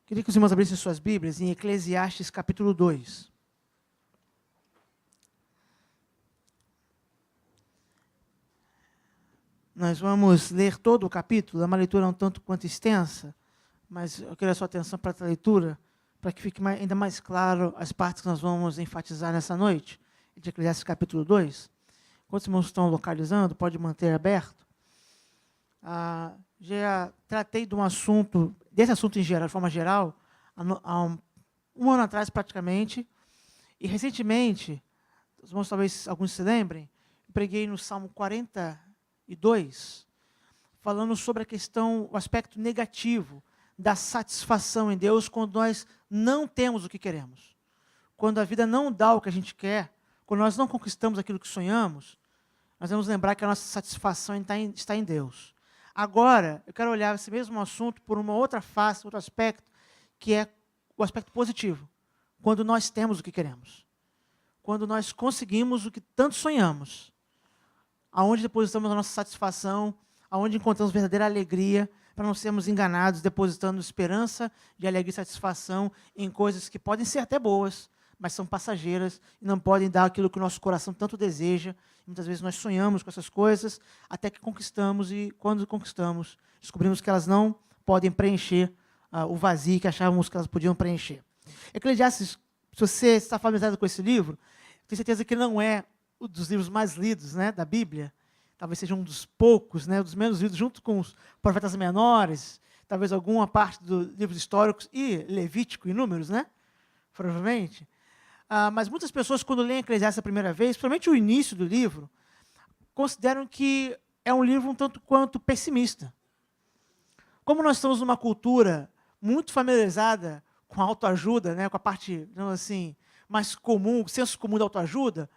Queria que os irmãos abrissem suas Bíblias em Eclesiastes capítulo 2. Nós vamos ler todo o capítulo, é uma leitura um tanto quanto extensa, mas eu quero a sua atenção para essa leitura, para que fique ainda mais claro as partes que nós vamos enfatizar nessa noite, de Eclesiastes capítulo 2. Enquanto os irmãos estão localizando, pode manter aberto. Já tratei de um assunto, desse assunto em geral, de forma geral, há um ano atrás praticamente, e recentemente, os irmãos talvez alguns se lembrem, preguei no Salmo 42, falando sobre a questão, o aspecto negativo da satisfação em Deus quando nós não temos o que queremos. Quando a vida não dá o que a gente quer, quando nós não conquistamos aquilo que sonhamos, nós vamos lembrar que a nossa satisfação está em Deus. Agora, eu quero olhar esse mesmo assunto por uma outra face, outro aspecto, que é o aspecto positivo. Quando nós temos o que queremos. Quando nós conseguimos o que tanto sonhamos. Aonde depositamos a nossa satisfação, aonde encontramos verdadeira alegria, para não sermos enganados, depositando esperança de alegria e satisfação em coisas que podem ser até boas, mas são passageiras e não podem dar aquilo que o nosso coração tanto deseja. Muitas vezes nós sonhamos com essas coisas, até que conquistamos, e quando conquistamos, descobrimos que elas não podem preencher o vazio que achávamos que elas podiam preencher. Eclesiastes, se você está familiarizado com esse livro, tenho certeza que não é um dos livros mais lidos, né, da Bíblia. Talvez seja um dos poucos, né, dos menos lidos, junto com os profetas menores, talvez alguma parte dos livros históricos, e Levítico e Números, né, provavelmente. Mas muitas pessoas, quando leem Eclesiastes a primeira vez, principalmente o início do livro, consideram que é um livro um tanto quanto pessimista. Como nós estamos numa cultura muito familiarizada com a autoajuda, né, com a parte, assim, mais comum, o senso comum da autoajuda,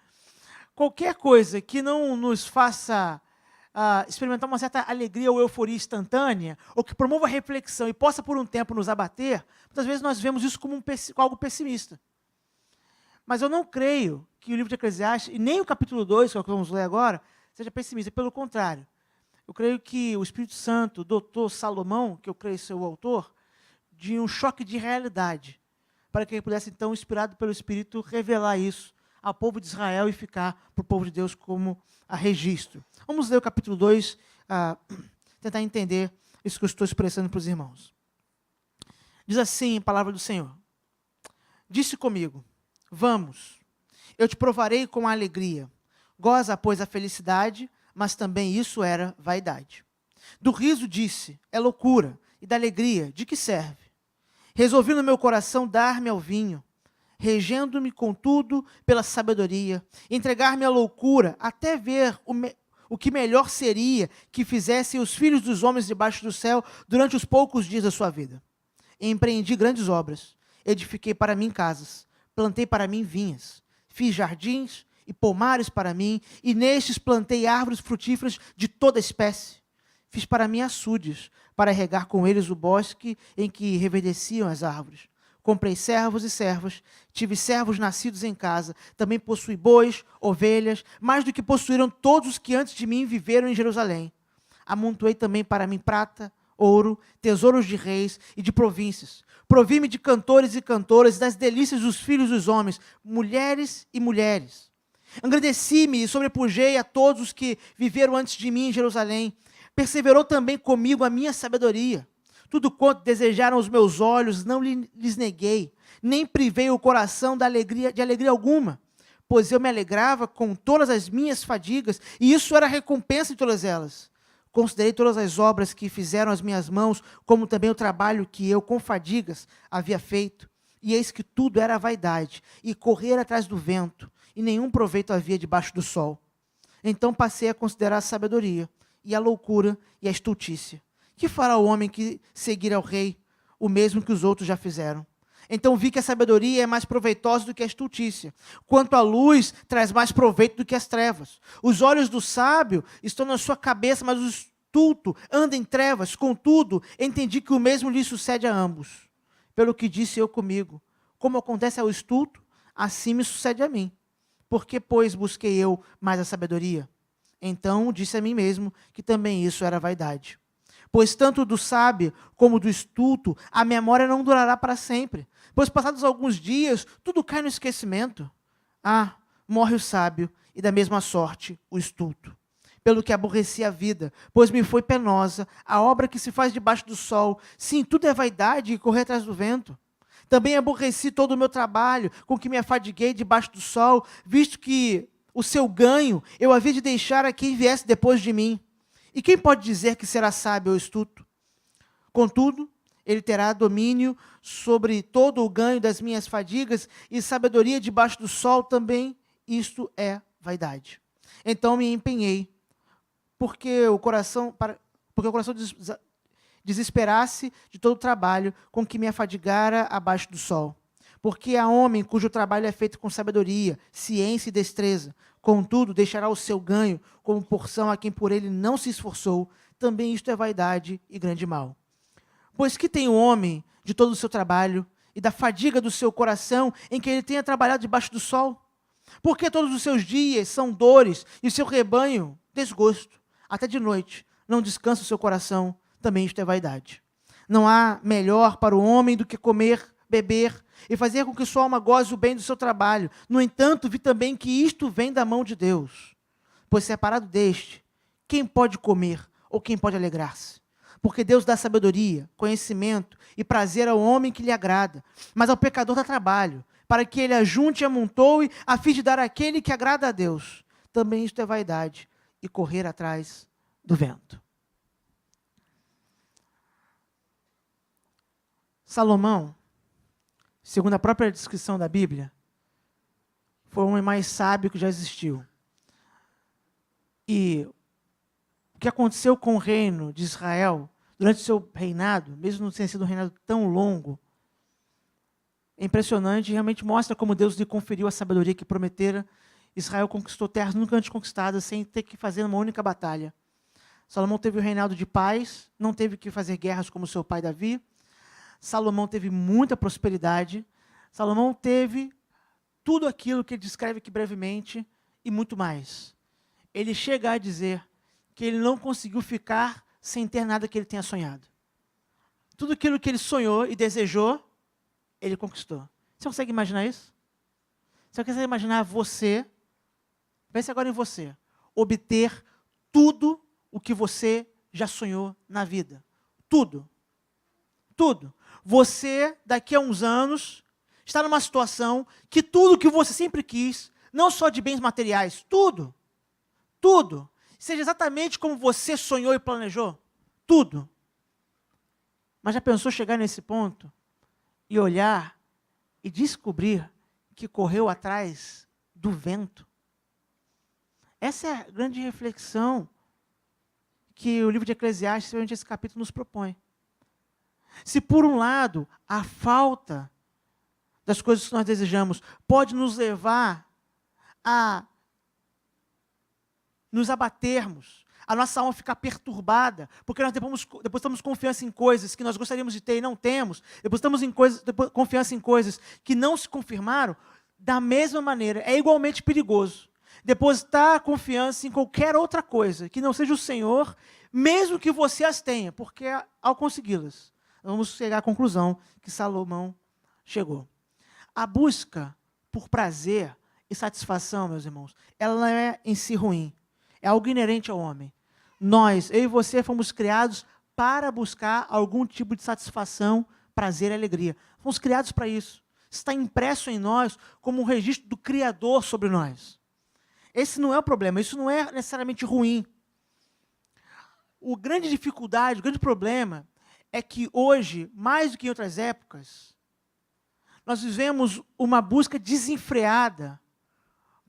qualquer coisa que não nos faça experimentar uma certa alegria ou euforia instantânea, ou que promova a reflexão e possa por um tempo nos abater, muitas vezes nós vemos isso como algo pessimista. Mas eu não creio que o livro de Eclesiastes, e nem o capítulo 2, que é o que vamos ler agora, seja pessimista. Pelo contrário, eu creio que o Espírito Santo dotou Salomão, que eu creio ser o autor, de um choque de realidade, para que ele pudesse, então, inspirado pelo Espírito, revelar isso ao povo de Israel e ficar para o povo de Deus como registro. Vamos ler o capítulo 2, tentar entender isso que eu estou expressando para os irmãos. Diz assim a palavra do Senhor: disse comigo, vamos, eu te provarei com a alegria. Goza, pois, a felicidade, mas também isso era vaidade. Do riso disse, é loucura, e da alegria, de que serve? Resolvi no meu coração dar-me ao vinho, regendo-me, contudo, pela sabedoria, entregar-me à loucura, até ver o que melhor seria que fizessem os filhos dos homens debaixo do céu durante os poucos dias da sua vida. Empreendi grandes obras, edifiquei para mim casas, plantei para mim vinhas, fiz jardins e pomares para mim, e nestes plantei árvores frutíferas de toda espécie. Fiz para mim açudes, para regar com eles o bosque em que reverdeciam as árvores. Comprei servos e servas, tive servos nascidos em casa, também possuí bois, ovelhas, mais do que possuíram todos os que antes de mim viveram em Jerusalém. Amontoei também para mim prata, ouro, tesouros de reis e de províncias. Provi-me de cantores e cantoras, das delícias dos filhos dos homens, mulheres e mulheres. Engrandeci-me e sobrepujei a todos os que viveram antes de mim em Jerusalém. Perseverou também comigo a minha sabedoria. Tudo quanto desejaram os meus olhos, não lhes neguei, nem privei o coração de alegria alguma, pois eu me alegrava com todas as minhas fadigas, e isso era recompensa de todas elas. Considerei todas as obras que fizeram as minhas mãos, como também o trabalho que eu, com fadigas, havia feito. E eis que tudo era vaidade, e correr atrás do vento, e nenhum proveito havia debaixo do sol. Então passei a considerar a sabedoria, e a loucura, e a estultícia. Que fará o homem que seguir ao rei, o mesmo que os outros já fizeram? Então vi que a sabedoria é mais proveitosa do que a estultícia. Quanto à luz, traz mais proveito do que as trevas. Os olhos do sábio estão na sua cabeça, mas o estulto anda em trevas. Contudo, entendi que o mesmo lhe sucede a ambos. Pelo que disse eu comigo, como acontece ao estulto, assim me sucede a mim. Por que, pois, busquei eu mais a sabedoria? Então disse a mim mesmo que também isso era vaidade. Pois tanto do sábio como do estulto, a memória não durará para sempre. Pois passados alguns dias, tudo cai no esquecimento. Ah, morre o sábio, e da mesma sorte o estulto. Pelo que aborreci a vida, pois me foi penosa a obra que se faz debaixo do sol. Sim, tudo é vaidade e correr atrás do vento. Também aborreci todo o meu trabalho, com que me afadiguei debaixo do sol, visto que o seu ganho eu havia de deixar a quem viesse depois de mim. E quem pode dizer que será sábio ou estulto? Contudo, ele terá domínio sobre todo o ganho das minhas fadigas, e sabedoria debaixo do sol também, isto é vaidade. Então me empenhei, porque o coração desesperasse de todo o trabalho com que me afadigara abaixo do sol. Porque há homem cujo trabalho é feito com sabedoria, ciência e destreza. Contudo, deixará o seu ganho como porção a quem por ele não se esforçou. Também isto é vaidade e grande mal. Pois que tem o homem de todo o seu trabalho e da fadiga do seu coração em que ele tenha trabalhado debaixo do sol? Porque todos os seus dias são dores e o seu rebanho desgosto. Até de noite não descansa o seu coração. Também isto é vaidade. Não há melhor para o homem do que comer, beber e fazer com que sua alma goze o bem do seu trabalho. No entanto, vi também que isto vem da mão de Deus. Pois separado deste, quem pode comer ou quem pode alegrar-se? Porque Deus dá sabedoria, conhecimento e prazer ao homem que lhe agrada, mas ao pecador dá trabalho, para que ele ajunte e amontoe, a fim de dar àquele que agrada a Deus. Também isto é vaidade e correr atrás do vento. Salomão, segundo a própria descrição da Bíblia, foi o homem mais sábio que já existiu. E o que aconteceu com o reino de Israel durante o seu reinado, mesmo não tendo sido um reinado tão longo, é impressionante e realmente mostra como Deus lhe conferiu a sabedoria que prometera. Israel conquistou terras nunca antes conquistadas sem ter que fazer uma única batalha. Salomão teve o reinado de paz, não teve que fazer guerras como seu pai Davi. Salomão teve muita prosperidade. Salomão teve tudo aquilo que ele descreve aqui brevemente e muito mais. Ele chega a dizer que ele não conseguiu ficar sem ter nada que ele tenha sonhado. Tudo aquilo que ele sonhou e desejou, ele conquistou. Você consegue imaginar isso? Você consegue imaginar você, pense agora em você, obter tudo o que você já sonhou na vida? Tudo. Tudo. Você, daqui a uns anos, está numa situação que tudo que você sempre quis, não só de bens materiais, tudo, seja exatamente como você sonhou e planejou, tudo. Mas já pensou chegar nesse ponto e olhar e descobrir que correu atrás do vento? Essa é a grande reflexão que o livro de Eclesiastes, especialmente esse capítulo, nos propõe. Se, por um lado, a falta das coisas que nós desejamos pode nos levar a nos abatermos, a nossa alma ficar perturbada, porque nós depositamos confiança em coisas que nós gostaríamos de ter e não temos, depositamos confiança em coisas que não se confirmaram, da mesma maneira, é igualmente perigoso depositar confiança em qualquer outra coisa, que não seja o Senhor, mesmo que você as tenha, porque ao consegui-las, vamos chegar à conclusão que Salomão chegou. A busca por prazer e satisfação, meus irmãos, ela não é em si ruim. É algo inerente ao homem. Nós, eu e você, fomos criados para buscar algum tipo de satisfação, prazer e alegria. Fomos criados para isso. Está impresso em nós como um registro do Criador sobre nós. Esse não é o problema, isso não é necessariamente ruim. A grande dificuldade, o grande problema é que hoje, mais do que em outras épocas, nós vivemos uma busca desenfreada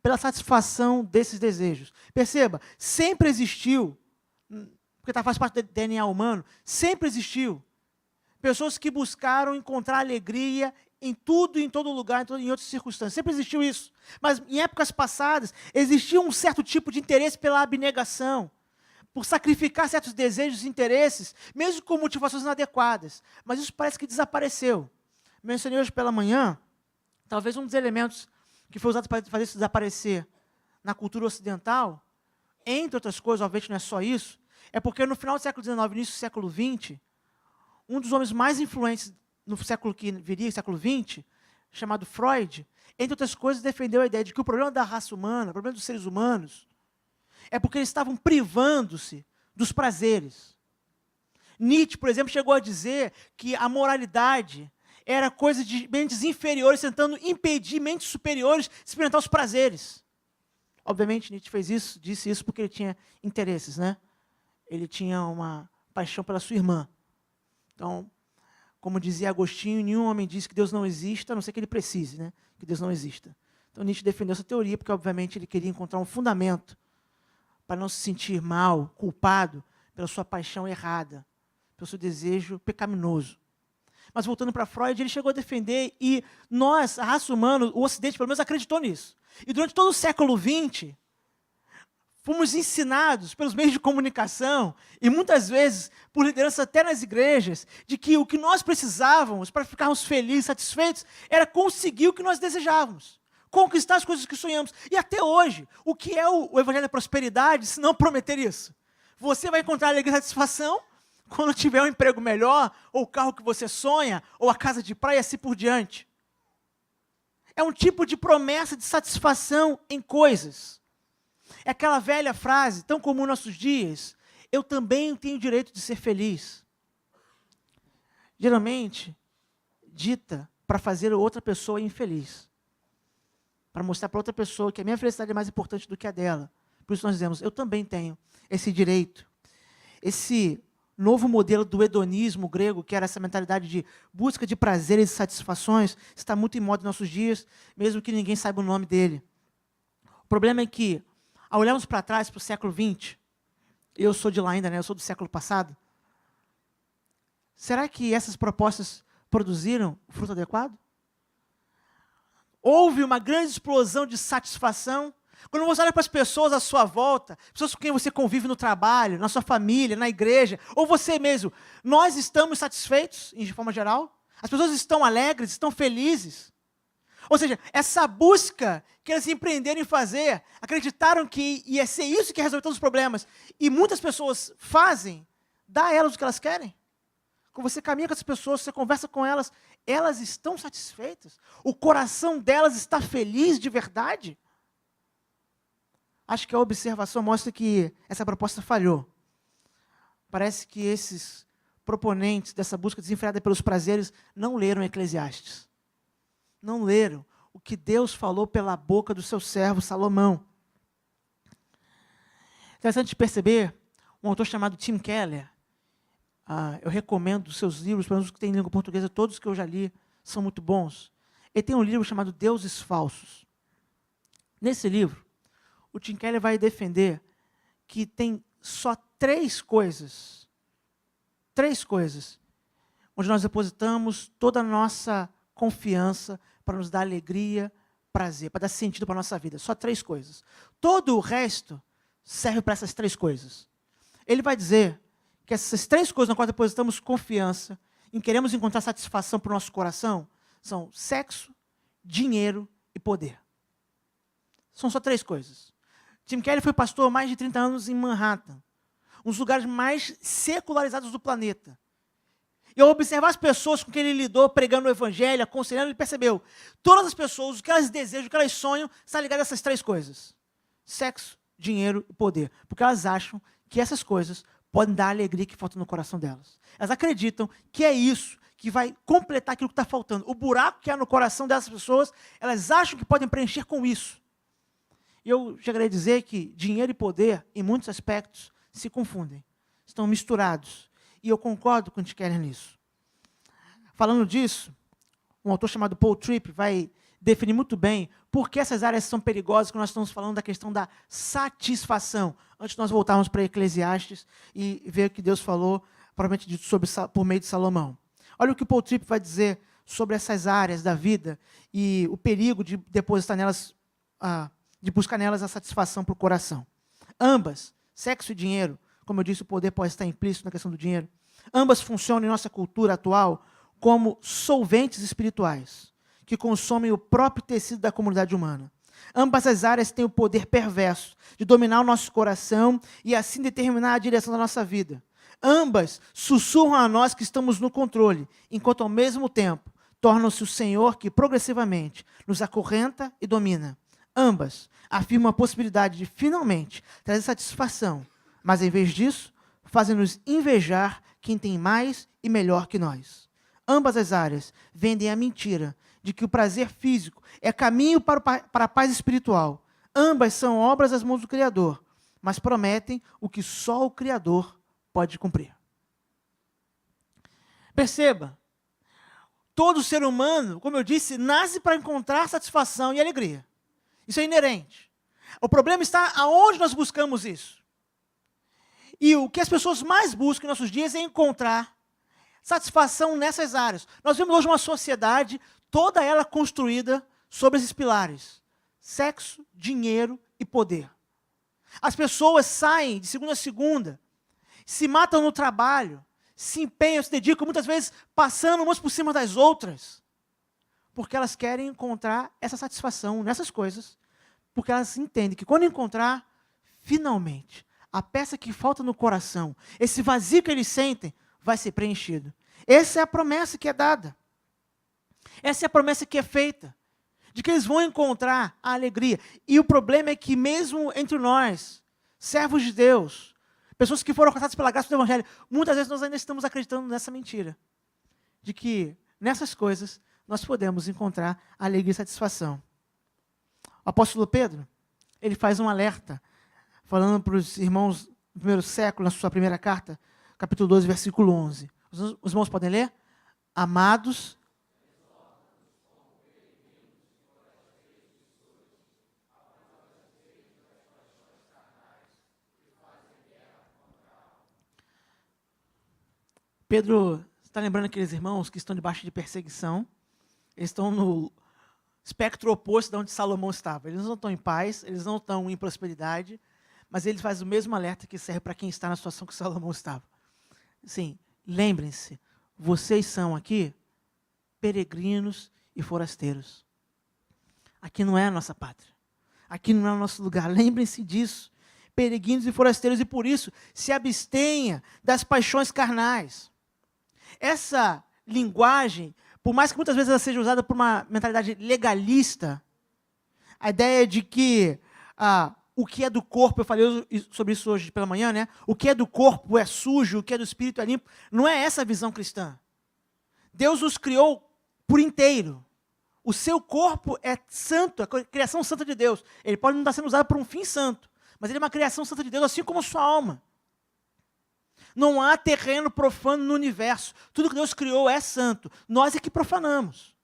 pela satisfação desses desejos. Perceba, sempre existiu, porque faz parte do DNA humano, sempre existiu pessoas que buscaram encontrar alegria em tudo, em todo lugar, em outras circunstâncias. Sempre existiu isso. Mas em épocas passadas, existia um certo tipo de interesse pela abnegação, por sacrificar certos desejos e interesses, mesmo com motivações inadequadas. Mas isso parece que desapareceu. Mencionei hoje pela manhã, talvez um dos elementos que foi usado para fazer isso desaparecer na cultura ocidental, entre outras coisas, obviamente não é só isso, é porque no final do século XIX, início do século XX, um dos homens mais influentes no século que viria, século XX, chamado Freud, entre outras coisas, defendeu a ideia de que o problema da raça humana, o problema dos seres humanos, é porque eles estavam privando-se dos prazeres. Nietzsche, por exemplo, chegou a dizer que a moralidade era coisa de mentes inferiores tentando impedir mentes superiores de experimentar os prazeres. Obviamente, Nietzsche fez isso, disse isso porque ele tinha interesses, né? Ele tinha uma paixão pela sua irmã. Então, como dizia Agostinho, nenhum homem diz que Deus não exista, a não ser que ele precise, né? Que Deus não exista. Então, Nietzsche defendeu essa teoria porque, obviamente, ele queria encontrar um fundamento para não se sentir mal, culpado pela sua paixão errada, pelo seu desejo pecaminoso. Mas voltando para Freud, ele chegou a defender, e nós, a raça humana, o Ocidente pelo menos acreditou nisso. E durante todo o século XX, fomos ensinados pelos meios de comunicação, e muitas vezes por liderança até nas igrejas, de que o que nós precisávamos para ficarmos felizes, satisfeitos, era conseguir o que nós desejávamos. Conquistar as coisas que sonhamos. E até hoje, o que é o Evangelho da Prosperidade, se não prometer isso? Você vai encontrar alegria e satisfação quando tiver um emprego melhor, ou o carro que você sonha, ou a casa de praia, e assim por diante. É um tipo de promessa de satisfação em coisas. É aquela velha frase, tão comum nos nossos dias, eu também tenho o direito de ser feliz. Geralmente, dita para fazer outra pessoa infeliz. Para mostrar para outra pessoa que a minha felicidade é mais importante do que a dela. Por isso nós dizemos, eu também tenho esse direito. Esse novo modelo do hedonismo grego, que era essa mentalidade de busca de prazeres e satisfações, está muito em moda nos nossos dias, mesmo que ninguém saiba o nome dele. O problema é que, ao olharmos para trás, para o século XX, eu sou de lá ainda, né? Eu sou do século passado, será que essas propostas produziram o fruto adequado? Houve uma grande explosão de satisfação? Quando você olha para as pessoas à sua volta, pessoas com quem você convive no trabalho, na sua família, na igreja, ou você mesmo, nós estamos satisfeitos, de forma geral? As pessoas estão alegres, estão felizes? Ou seja, essa busca que elas empreenderam em fazer, acreditaram que ia ser isso que ia resolver todos os problemas, e muitas pessoas fazem, dá a elas o que elas querem. Quando você caminha com essas pessoas, você conversa com elas, elas estão satisfeitas? O coração delas está feliz de verdade? Acho que a observação mostra que essa proposta falhou. Parece que esses proponentes dessa busca desenfreada pelos prazeres não leram Eclesiastes. Não leram o que Deus falou pela boca do seu servo Salomão. Interessante perceber, um autor chamado Tim Keller, eu recomendo os seus livros, pelo menos os que têm língua portuguesa, todos que eu já li são muito bons. Ele tem um livro chamado Deuses Falsos. Nesse livro, o Tim Keller vai defender que tem só três coisas, onde nós depositamos toda a nossa confiança para nos dar alegria, prazer, para dar sentido para a nossa vida. Só três coisas. Todo o resto serve para essas três coisas. Ele vai dizer que essas três coisas nas quais depositamos confiança, em queremos encontrar satisfação para o nosso coração, são sexo, dinheiro e poder. São só três coisas. Tim Keller foi pastor há mais de 30 anos em Manhattan, um dos lugares mais secularizados do planeta. E ao observar as pessoas com quem ele lidou, pregando o evangelho, aconselhando, ele percebeu, todas as pessoas, o que elas desejam, o que elas sonham, está ligado a essas três coisas. Sexo, dinheiro e poder. Porque elas acham que essas coisas podem dar a alegria que falta no coração delas. Elas acreditam que é isso que vai completar aquilo que está faltando. O buraco que há no coração dessas pessoas, elas acham que podem preencher com isso. E eu chegarei a dizer que dinheiro e poder, em muitos aspectos, se confundem. Estão misturados. E eu concordo com o Tim Keller nisso. Falando disso, um autor chamado Paul Tripp vai definir muito bem por que essas áreas são perigosas, quando nós estamos falando da questão da satisfação. Antes de nós voltarmos para Eclesiastes e ver o que Deus falou, provavelmente dito por meio de Salomão. Olha o que o Paul Tripp vai dizer sobre essas áreas da vida e o perigo de depositar nelas, de buscar nelas a satisfação para o coração. Ambas, sexo e dinheiro, como eu disse, o poder pode estar implícito na questão do dinheiro, ambas funcionam em nossa cultura atual como solventes espirituais, que consomem o próprio tecido da comunidade humana. Ambas as áreas têm o poder perverso de dominar o nosso coração e assim determinar a direção da nossa vida. Ambas sussurram a nós que estamos no controle, enquanto ao mesmo tempo tornam-se o Senhor que progressivamente nos acorrenta e domina. Ambas afirmam a possibilidade de finalmente trazer satisfação, mas em vez disso, fazem-nos invejar quem tem mais e melhor que nós. Ambas as áreas vendem a mentira de que o prazer físico é caminho para a paz espiritual. Ambas são obras das mãos do Criador, mas prometem o que só o Criador pode cumprir. Perceba, todo ser humano, como eu disse, nasce para encontrar satisfação e alegria. Isso é inerente. O problema está aonde nós buscamos isso. E o que as pessoas mais buscam em nossos dias é encontrar satisfação nessas áreas. Nós vemos hoje uma sociedade, toda ela construída sobre esses pilares: sexo, dinheiro e poder. As pessoas saem de segunda a segunda, se matam no trabalho, se empenham, se dedicam, muitas vezes passando umas por cima das outras, porque elas querem encontrar essa satisfação nessas coisas, porque elas entendem que quando encontrar, finalmente, a peça que falta no coração, esse vazio que eles sentem, vai ser preenchido. Essa é a promessa que é dada. Essa é a promessa que é feita, de que eles vão encontrar a alegria. E o problema é que mesmo entre nós, servos de Deus, pessoas que foram alcançadas pela graça do Evangelho, muitas vezes nós ainda estamos acreditando nessa mentira, de que nessas coisas nós podemos encontrar alegria e satisfação. O apóstolo Pedro, ele faz um alerta, falando para os irmãos do primeiro século, na sua primeira carta, capítulo 12, versículo 11. Os irmãos podem ler? Amados, Pedro está lembrando aqueles irmãos que estão debaixo de perseguição, eles estão no espectro oposto de onde Salomão estava. Eles não estão em paz, eles não estão em prosperidade, mas ele faz o mesmo alerta que serve para quem está na situação que Salomão estava. Sim, lembrem-se, vocês são aqui peregrinos e forasteiros. Aqui não é a nossa pátria. Aqui não é o nosso lugar. Lembrem-se disso. Peregrinos e forasteiros, e por isso se abstenha das paixões carnais. Essa linguagem, por mais que muitas vezes ela seja usada por uma mentalidade legalista, a ideia de que o que é do corpo, eu falei sobre isso hoje pela manhã, né? O que é do corpo é sujo, o que é do espírito é limpo. Não é essa a visão cristã. Deus os criou por inteiro. O seu corpo é santo, a criação santa de Deus. Ele pode não estar sendo usado por um fim santo, mas ele é uma criação santa de Deus, assim como a sua alma. Não há terreno profano no universo. Tudo que Deus criou é santo. Nós é que profanamos.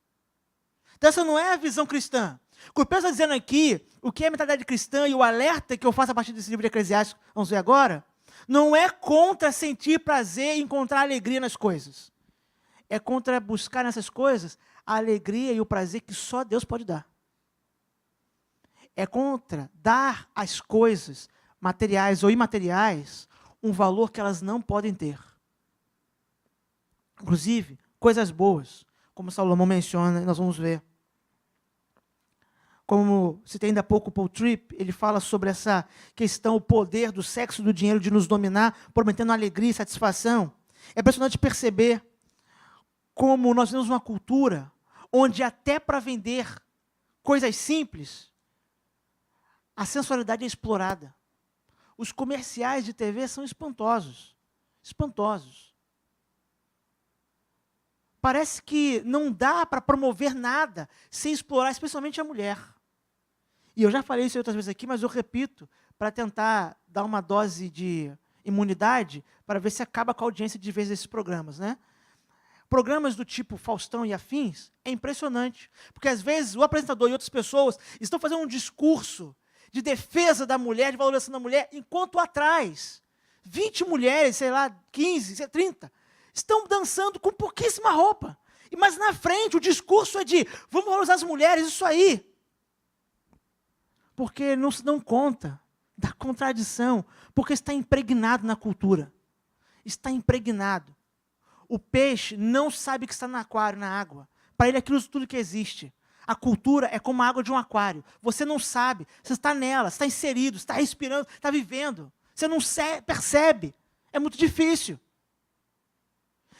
Então essa não é a visão cristã. O que o Pedro está dizendo aqui, o que é a mentalidade cristã e o alerta que eu faço a partir desse livro de Eclesiastes, vamos ver agora, não é contra sentir prazer e encontrar alegria nas coisas. É contra buscar nessas coisas a alegria e o prazer que só Deus pode dar. É contra dar às coisas materiais ou imateriais um valor que elas não podem ter. Inclusive, coisas boas, como Salomão menciona, e nós vamos ver. Como citei ainda há pouco o Paul Tripp, ele fala sobre essa questão, o poder do sexo e do dinheiro de nos dominar, prometendo alegria e satisfação. É impressionante perceber como nós temos uma cultura onde até para vender coisas simples, a sensualidade é explorada. Os comerciais de TV são espantosos. Espantosos. Parece que não dá para promover nada sem explorar, especialmente a mulher. E eu já falei isso outras vezes aqui, mas eu repito, para tentar dar uma dose de imunidade, para ver se acaba com a audiência de vez desses programas, né? Programas do tipo Faustão e afins, é impressionante. Porque às vezes o apresentador e outras pessoas estão fazendo um discurso de defesa da mulher, de valorização da mulher, enquanto atrás, 20 mulheres, sei lá, 15, 30, estão dançando com pouquíssima roupa. Mas na frente o discurso é de, vamos valorizar as mulheres, isso aí. Porque não se dão conta da contradição, porque está impregnado na cultura. Está impregnado. O peixe não sabe que está no aquário, na água. Para ele aquilo tudo que existe. A cultura é como a água de um aquário. Você não sabe, você está nela, está inserido, está respirando, está vivendo. Você não percebe. É muito difícil.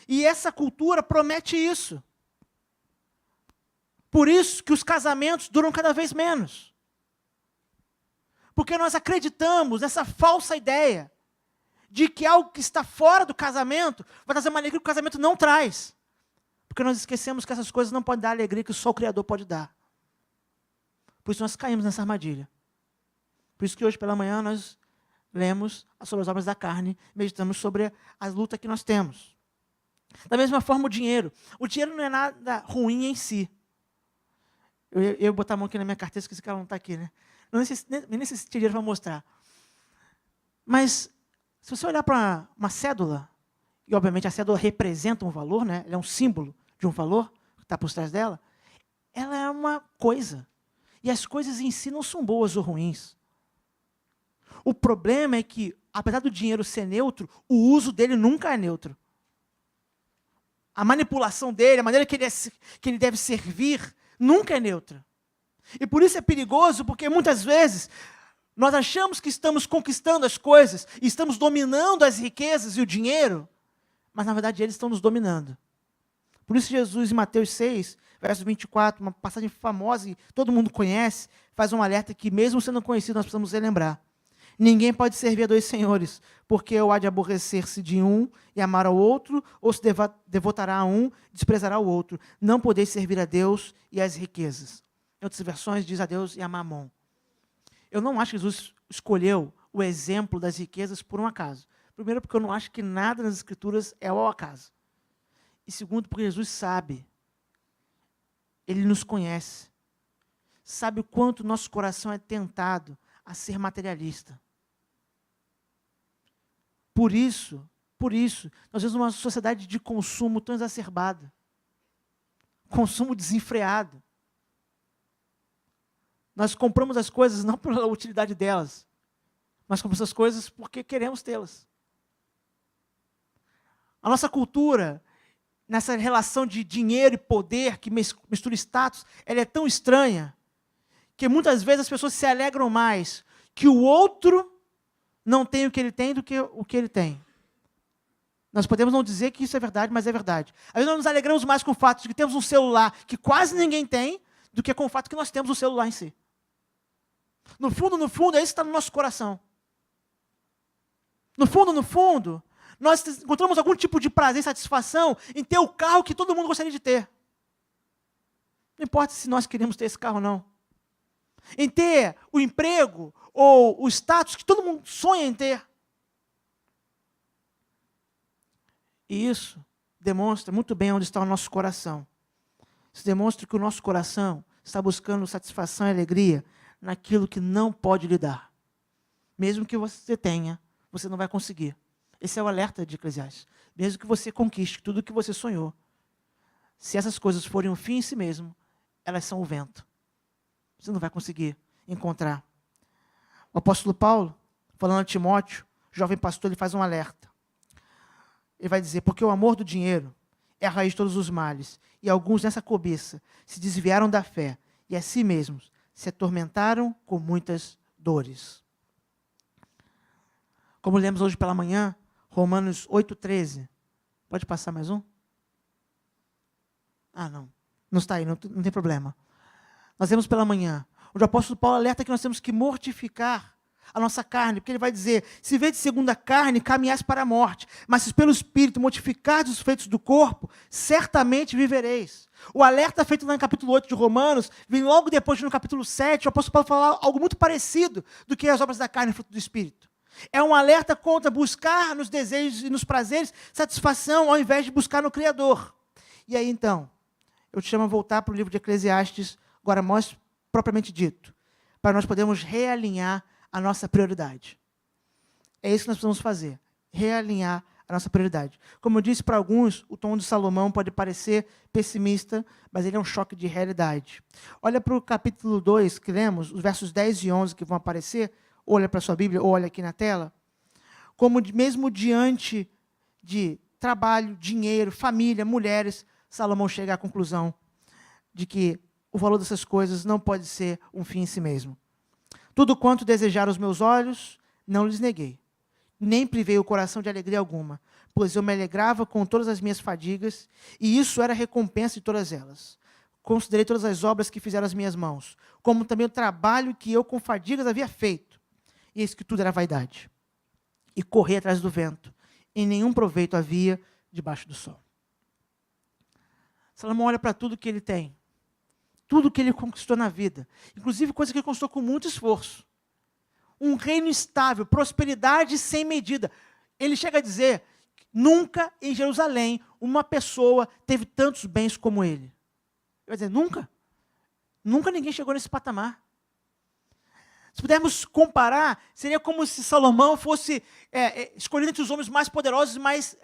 E essa cultura promete isso. Por isso que os casamentos duram cada vez menos. Porque nós acreditamos nessa falsa ideia de que algo que está fora do casamento vai trazer uma alegria que o casamento não traz. Porque nós esquecemos que essas coisas não podem dar a alegria que só o Criador pode dar. Por isso nós caímos nessa armadilha. Por isso que hoje pela manhã nós lemos sobre as obras da carne, meditamos sobre a luta que nós temos. Da mesma forma o dinheiro. O dinheiro não é nada ruim em si. Eu botar a mão aqui na minha carteira, esqueci que ela não está aqui, né? Nem necessito de dinheiro para mostrar. Mas, se você olhar para uma cédula, e obviamente a cédula representa um valor, né? Ela é um símbolo de um valor que está por trás dela, ela é uma coisa. E as coisas em si não são boas ou ruins. O problema é que, apesar do dinheiro ser neutro, o uso dele nunca é neutro. A manipulação dele, a maneira que ele deve servir, nunca é neutra. E por isso é perigoso, porque muitas vezes nós achamos que estamos conquistando as coisas, e estamos dominando as riquezas e o dinheiro, mas na verdade eles estão nos dominando. Por isso Jesus, em Mateus 6, verso 24, uma passagem famosa e todo mundo conhece, faz um alerta que mesmo sendo conhecido nós precisamos relembrar. Ninguém pode servir a dois senhores, porque ou há de aborrecer-se de um e amar ao outro, ou se devotará a um e desprezará o outro. Não podeis servir a Deus e às riquezas. Em outras versões, diz a Deus e a Mamon. Eu não acho que Jesus escolheu o exemplo das riquezas por um acaso. Primeiro, porque eu não acho que nada nas Escrituras é ao acaso. E segundo, porque Jesus sabe. Ele nos conhece. Sabe o quanto nosso coração é tentado a ser materialista. Por isso, nós vemos uma sociedade de consumo tão exacerbada. Consumo desenfreado. Nós compramos as coisas não pela utilidade delas, mas compramos as coisas porque queremos tê-las. A nossa cultura, nessa relação de dinheiro e poder, que mistura status, ela é tão estranha, que muitas vezes as pessoas se alegram mais que o outro não tem o que ele tem do que o que ele tem. Nós podemos não dizer que isso é verdade, mas é verdade. Às vezes nós nos alegramos mais com o fato de que temos um celular que quase ninguém tem, do que com o fato de que nós temos o celular em si. No fundo, é isso que está no nosso coração. No fundo, nós encontramos algum tipo de prazer e satisfação em ter o carro que todo mundo gostaria de ter. Não importa se nós queremos ter esse carro ou não. Em ter o emprego ou o status que todo mundo sonha em ter. E isso demonstra muito bem onde está o nosso coração. Isso demonstra que o nosso coração está buscando satisfação e alegria naquilo que não pode lhe dar. Mesmo que você tenha, você não vai conseguir. Esse é o alerta de Eclesiastes. Mesmo que você conquiste tudo o que você sonhou, se essas coisas forem um fim em si mesmo, elas são o vento. Você não vai conseguir encontrar. O apóstolo Paulo, falando a Timóteo, jovem pastor, ele faz um alerta. Ele vai dizer, porque o amor do dinheiro é a raiz de todos os males, e alguns nessa cobiça se desviaram da fé, e a si mesmos se atormentaram com muitas dores. Como lemos hoje pela manhã, Romanos 8,13. Pode passar mais um? Ah, não. Não está aí, não tem problema. Nós vemos pela manhã, onde o apóstolo Paulo alerta que nós temos que mortificar a nossa carne, porque ele vai dizer, se vê de segundo a carne, caminhais para a morte, mas se pelo Espírito mortificardes os feitos do corpo, certamente vivereis. O alerta feito lá no capítulo 8 de Romanos, vem logo depois no capítulo 7, o apóstolo Paulo fala algo muito parecido do que as obras da carne e fruto do Espírito. É um alerta contra buscar nos desejos e nos prazeres satisfação, ao invés de buscar no Criador. E aí então, eu te chamo a voltar para o livro de Eclesiastes, agora mais propriamente dito, para nós podermos realinhar a nossa prioridade. É isso que nós precisamos fazer, realinhar a nossa prioridade. Como eu disse para alguns, o tom de Salomão pode parecer pessimista, mas ele é um choque de realidade. Olha para o capítulo 2 que lemos, os versos 10 e 11 que vão aparecer, olha para a sua Bíblia, ou olha aqui na tela, como mesmo diante de trabalho, dinheiro, família, mulheres, Salomão chega à conclusão de que o valor dessas coisas não pode ser um fim em si mesmo. Tudo quanto desejaram os meus olhos, não lhes neguei. Nem privei o coração de alegria alguma, pois eu me alegrava com todas as minhas fadigas, e isso era a recompensa de todas elas. Considerei todas as obras que fizeram as minhas mãos, como também o trabalho que eu com fadigas havia feito. E eis que tudo era vaidade. E corri atrás do vento, e nenhum proveito havia debaixo do sol. Salomão olha para tudo que ele tem, tudo que ele conquistou na vida, inclusive coisa que ele conquistou com muito esforço. Um reino estável, prosperidade sem medida. Ele chega a dizer, nunca em Jerusalém uma pessoa teve tantos bens como ele. Ele vai dizer, nunca. Nunca ninguém chegou nesse patamar. Se pudermos comparar, seria como se Salomão fosse escolhido entre os homens mais poderosos e mais,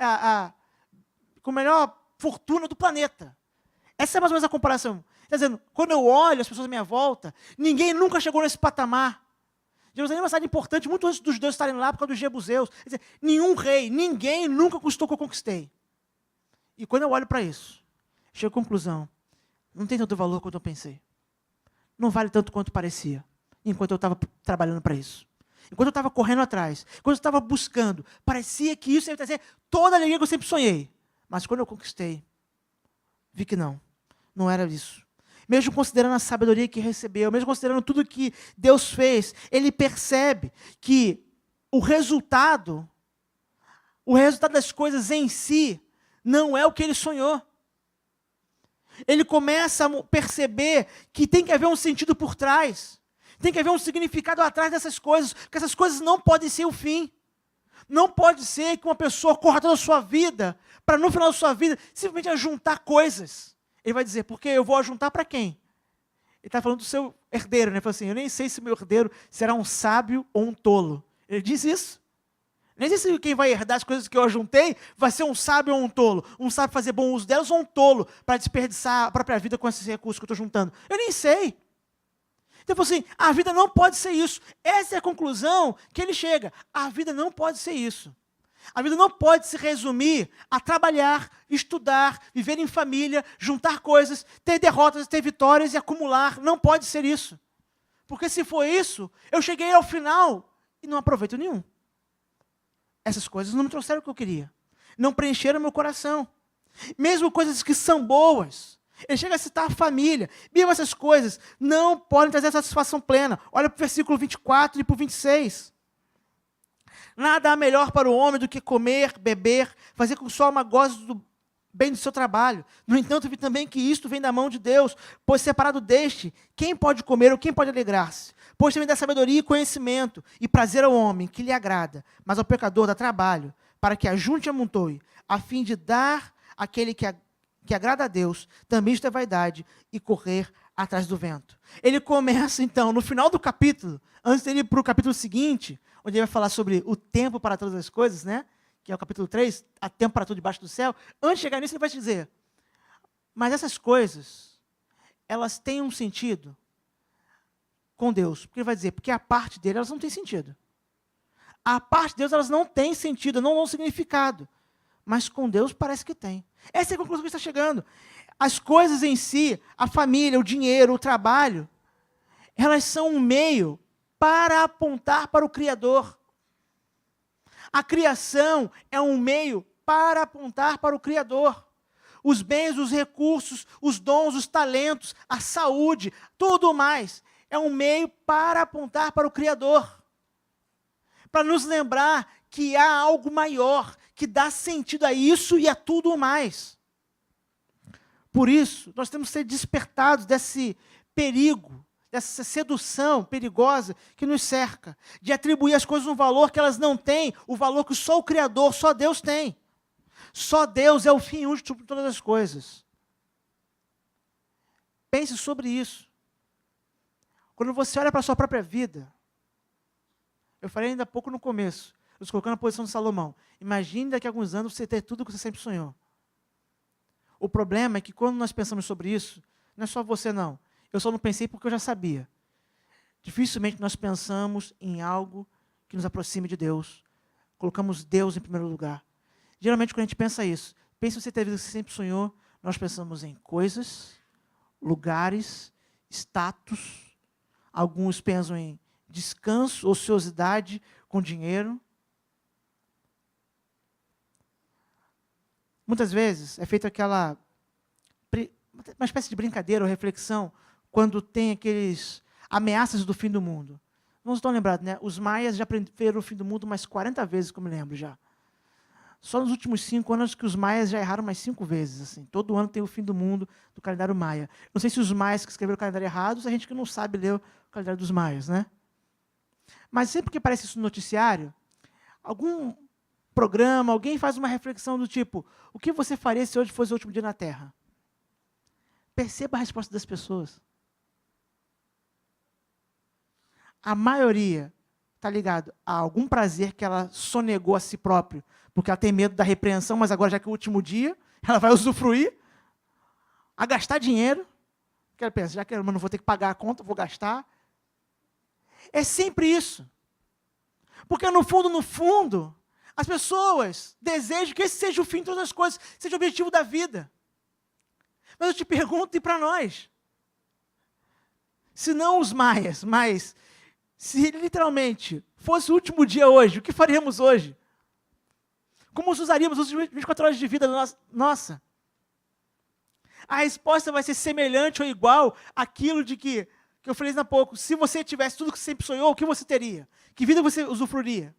com a melhor fortuna do planeta. Essa é mais ou menos a comparação. Quer dizer, quando eu olho as pessoas à minha volta, ninguém nunca chegou nesse patamar. Jerusalém é uma cidade importante, muito antes dos judeus estarem lá por causa dos jebuseus. Quer dizer, nenhum rei, ninguém nunca custou o que eu conquistei. E quando eu olho para isso, chego à conclusão, não tem tanto valor quanto eu pensei. Não vale tanto quanto parecia, enquanto eu estava trabalhando para isso. Enquanto eu estava correndo atrás, enquanto eu estava buscando, parecia que isso ia trazer toda a alegria que eu sempre sonhei. Mas quando eu conquistei, vi que não era isso. Mesmo considerando a sabedoria que recebeu, mesmo considerando tudo que Deus fez, ele percebe que o resultado das coisas em si, não é o que ele sonhou. Ele começa a perceber que tem que haver um sentido por trás, tem que haver um significado atrás dessas coisas, porque essas coisas não podem ser o fim. Não pode ser que uma pessoa corra toda a sua vida, para no final da sua vida, simplesmente ajuntar coisas. Ele vai dizer, porque eu vou ajuntar para quem? Ele está falando do seu herdeiro, né? Ele fala assim, eu nem sei se meu herdeiro será um sábio ou um tolo. Ele diz isso. Nem sei se quem vai herdar as coisas que eu ajuntei vai ser um sábio ou um tolo. Um sábio fazer bom uso delas ou um tolo para desperdiçar a própria vida com esses recursos que eu estou juntando. Eu nem sei. Então, ele falou assim, a vida não pode ser isso. Essa é a conclusão que ele chega. A vida não pode ser isso. A vida não pode se resumir a trabalhar, estudar, viver em família, juntar coisas, ter derrotas, ter vitórias e acumular. Não pode ser isso. Porque se for isso, eu cheguei ao final e não aproveito nenhum. Essas coisas não me trouxeram o que eu queria. Não preencheram meu coração. Mesmo coisas que são boas. Ele chega a citar a família. Mesmo essas coisas não podem trazer satisfação plena. Olha para o versículo 24 e para o 26. Nada há melhor para o homem do que comer, beber, fazer com que sua alma goze do bem do seu trabalho. No entanto, vi também que isto vem da mão de Deus, pois separado deste, quem pode comer ou quem pode alegrar-se? Pois também dá sabedoria e conhecimento, e prazer ao homem que lhe agrada, mas ao pecador dá trabalho, para que ajunte e amontoe, a fim de dar àquele que agrada a Deus, também isto é vaidade, e correr atrás do vento. Ele começa, então, no final do capítulo, antes dele ir para o capítulo seguinte, onde ele vai falar sobre o tempo para todas as coisas, né? Que é o capítulo 3, há tempo para tudo debaixo do céu. Antes de chegar nisso, ele vai te dizer, mas essas coisas, elas têm um sentido com Deus. Porque ele vai dizer, porque a parte dele, elas não têm sentido. A parte de Deus, elas não têm sentido, não têm significado. Mas com Deus parece que tem. Essa é a conclusão que está chegando. As coisas em si, a família, o dinheiro, o trabalho, elas são um meio para apontar para o Criador. A criação é um meio para apontar para o Criador. Os bens, os recursos, os dons, os talentos, a saúde, tudo mais, é um meio para apontar para o Criador. Para nos lembrar que há algo maior, que dá sentido a isso e a tudo mais. Por isso, nós temos que ser despertados desse perigo, dessa sedução perigosa que nos cerca, de atribuir às coisas um valor que elas não têm, o valor que só o Criador, só Deus tem. Só Deus é o fim último de todas as coisas. Pense sobre isso. Quando você olha para a sua própria vida, eu falei ainda há pouco no começo, eu estou colocando na posição de Salomão. Imagine daqui a alguns anos você ter tudo o que você sempre sonhou. O problema é que quando nós pensamos sobre isso, não é só você não. Eu só não pensei porque eu já sabia. Dificilmente nós pensamos em algo que nos aproxime de Deus. Colocamos Deus em primeiro lugar. Geralmente, quando a gente pensa isso, pensa em você ter a vida que você sempre sonhou, nós pensamos em coisas, lugares status, alguns pensam em descanso, ociosidade com dinheiro. Muitas vezes é feita uma espécie de brincadeira ou reflexão quando tem aqueles ameaças do fim do mundo. Não estão lembrados, né? Os maias já preveram o fim do mundo mais 40 vezes, como eu me lembro já. Só nos últimos 5 anos que os maias já erraram mais 5 vezes. Assim. Todo ano tem o fim do mundo do calendário maia. Não sei se os maias que escreveram o calendário errado, ou se a gente que não sabe ler o calendário dos maias, né? Mas sempre que aparece isso no noticiário, algum programa, alguém faz uma reflexão do tipo, o que você faria se hoje fosse o último dia na Terra? Perceba a resposta das pessoas. A maioria está ligado a algum prazer que ela sonegou a si próprio, porque ela tem medo da repreensão, mas agora, já que é o último dia, ela vai usufruir, a gastar dinheiro, porque ela pensa, já que eu não vou ter que pagar a conta, vou gastar. É sempre isso. Porque, no fundo, as pessoas desejam que esse seja o fim de todas as coisas, seja o objetivo da vida. Mas eu te pergunto, e para nós? Se não os maias, mas se literalmente fosse o último dia hoje, o que faríamos hoje? Como usaríamos as 24 horas de vida nossa? A resposta vai ser semelhante ou igual àquilo de que eu falei há pouco. Se você tivesse tudo que você sempre sonhou, o que você teria? Que vida você usufruiria?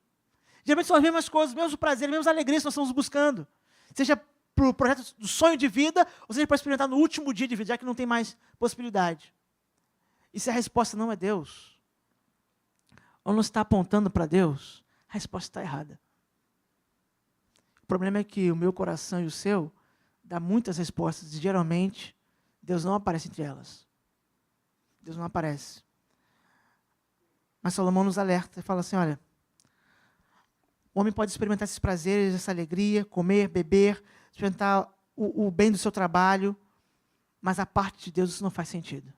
Geralmente são as mesmas coisas, os mesmos prazeres, as mesmas alegrias que nós estamos buscando. Seja para o projeto do sonho de vida, ou seja para experimentar no último dia de vida, já que não tem mais possibilidade. E se a resposta não é Deus, ou não está apontando para Deus, a resposta está errada. O problema é que o meu coração e o seu dá muitas respostas, e geralmente Deus não aparece entre elas. Deus não aparece. Mas Salomão nos alerta e fala assim, olha, o homem pode experimentar esses prazeres, essa alegria, comer, beber, experimentar o bem do seu trabalho, mas a parte de Deus isso não faz sentido.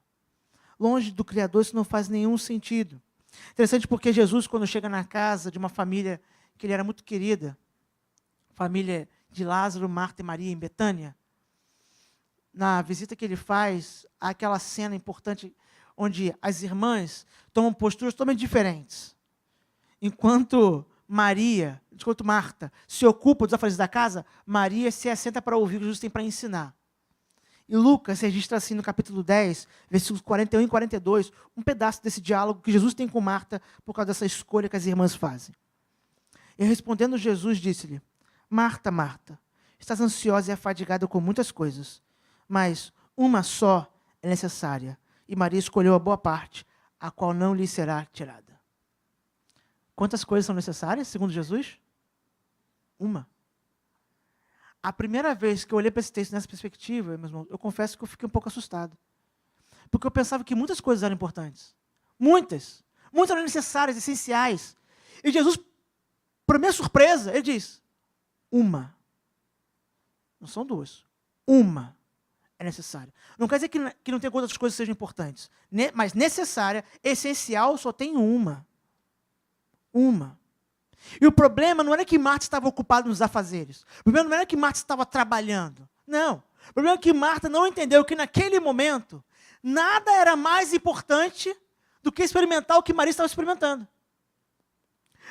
Longe do Criador isso não faz nenhum sentido. Interessante porque Jesus, quando chega na casa de uma família que ele era muito querida, família de Lázaro, Marta e Maria, em Betânia, na visita que ele faz, há aquela cena importante onde as irmãs tomam posturas totalmente diferentes. Enquanto Marta se ocupa dos afazeres da casa, Maria se assenta para ouvir o que Jesus tem para ensinar. E Lucas registra assim no capítulo 10, versículos 41 e 42, um pedaço desse diálogo que Jesus tem com Marta por causa dessa escolha que as irmãs fazem. E respondendo Jesus, disse-lhe, Marta, Marta, estás ansiosa e afadigada com muitas coisas, mas uma só é necessária, e Maria escolheu a boa parte, a qual não lhe será tirada. Quantas coisas são necessárias, segundo Jesus? Uma. A primeira vez que eu olhei para esse texto nessa perspectiva, meus irmãos, eu confesso que eu fiquei um pouco assustado. Porque eu pensava que muitas coisas eram importantes. Muitas. Muitas eram necessárias, essenciais. E Jesus, para minha surpresa, ele diz, uma. Não são duas. Uma é necessária. Não quer dizer que não tem outras coisas que sejam importantes. Mas necessária, essencial, só tem uma. Uma. E o problema não era que Marta estava ocupada nos afazeres. O problema não era que Marta estava trabalhando. Não. O problema é que Marta não entendeu que naquele momento nada era mais importante do que experimentar o que Maria estava experimentando.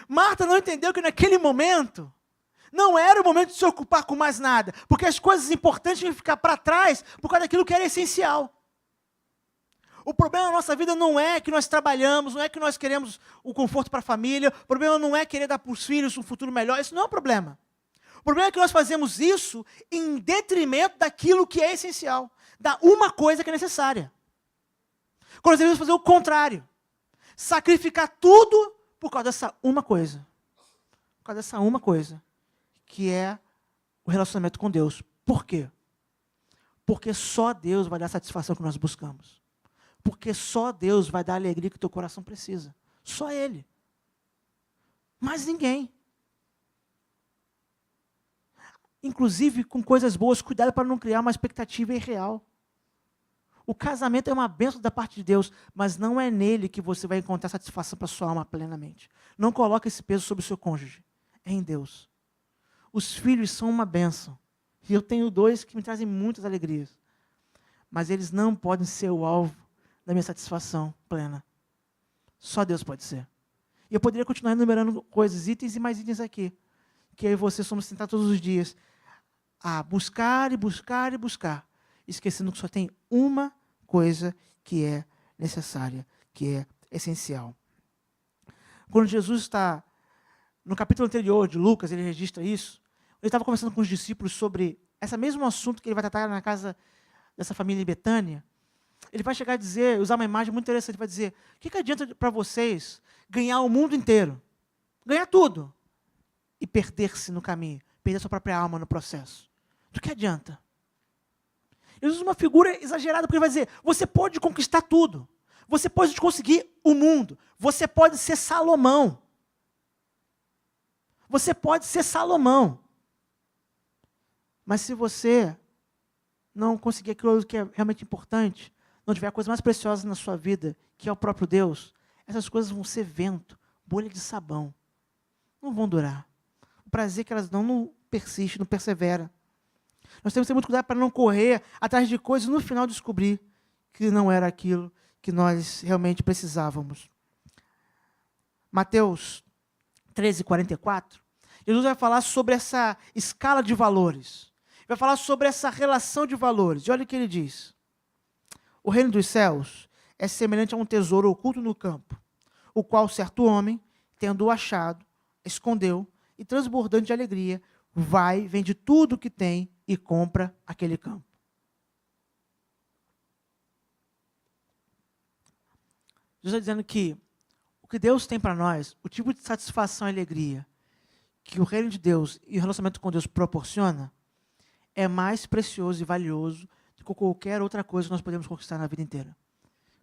Marta não entendeu que naquele momento não era o momento de se ocupar com mais nada, porque as coisas importantes iam ficar para trás por causa daquilo que era essencial. O problema na nossa vida não é que nós trabalhamos, não é que nós queremos o conforto para a família, o problema não é querer dar para os filhos um futuro melhor, isso não é um problema. O problema é que nós fazemos isso em detrimento daquilo que é essencial, da uma coisa que é necessária. Quando nós devemos fazer o contrário, sacrificar tudo por causa dessa uma coisa. Por causa dessa uma coisa, que é o relacionamento com Deus. Por quê? Porque só Deus vai dar a satisfação que nós buscamos. Porque só Deus vai dar a alegria que o teu coração precisa. Só Ele. Mais ninguém. Inclusive, com coisas boas, cuidado para não criar uma expectativa irreal. O casamento é uma bênção da parte de Deus, mas não é nele que você vai encontrar satisfação para a sua alma plenamente. Não coloque esse peso sobre o seu cônjuge. É em Deus. Os filhos são uma bênção. E eu tenho 2 que me trazem muitas alegrias. Mas eles não podem ser o alvo da minha satisfação plena. Só Deus pode ser. E eu poderia continuar enumerando coisas, itens e mais itens aqui, que eu e você somos tentados todos os dias a buscar e buscar e buscar, esquecendo que só tem uma coisa que é necessária, que é essencial. Quando Jesus está, no capítulo anterior de Lucas, ele registra isso, ele estava conversando com os discípulos sobre esse mesmo assunto que ele vai tratar na casa dessa família em Betânia. Ele vai chegar a dizer, usar uma imagem muito interessante, vai dizer, o que adianta para vocês ganhar o mundo inteiro? Ganhar tudo. E perder-se no caminho, perder sua própria alma no processo. Do que adianta? Ele usa uma figura exagerada, porque ele vai dizer, você pode conquistar tudo. Você pode conseguir o mundo. Você pode ser Salomão. Você pode ser Salomão. Mas se você não conseguir aquilo que é realmente importante, não tiver a coisa mais preciosa na sua vida, que é o próprio Deus, essas coisas vão ser vento, bolha de sabão. Não vão durar. O prazer que elas dão não persiste, não persevera. Nós temos que ter muito cuidado para não correr atrás de coisas e no final descobrir que não era aquilo que nós realmente precisávamos. Mateus 13:44, Jesus vai falar sobre essa escala de valores. Vai falar sobre essa relação de valores. E olha o que ele diz. O reino dos céus é semelhante a um tesouro oculto no campo, o qual certo homem, tendo-o achado, escondeu e, transbordante de alegria, vai, vende tudo o que tem e compra aquele campo. Jesus está dizendo que o que Deus tem para nós, o tipo de satisfação e alegria que o reino de Deus e o relacionamento com Deus proporciona, é mais precioso e valioso do que qualquer outra coisa que nós podemos conquistar na vida inteira.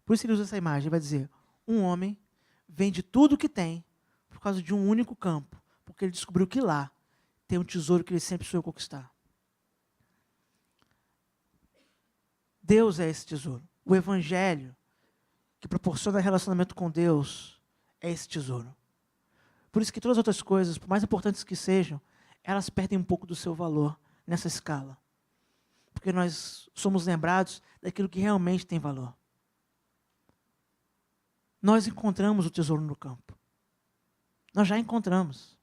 Por isso ele usa essa imagem, ele vai dizer, um homem vende tudo o que tem por causa de um único campo, porque ele descobriu que lá tem um tesouro que ele sempre sonhou conquistar. Deus é esse tesouro. O evangelho que proporciona relacionamento com Deus é esse tesouro. Por isso que todas as outras coisas, por mais importantes que sejam, elas perdem um pouco do seu valor nessa escala. Porque nós somos lembrados daquilo que realmente tem valor. Nós encontramos o tesouro no campo. Nós já encontramos.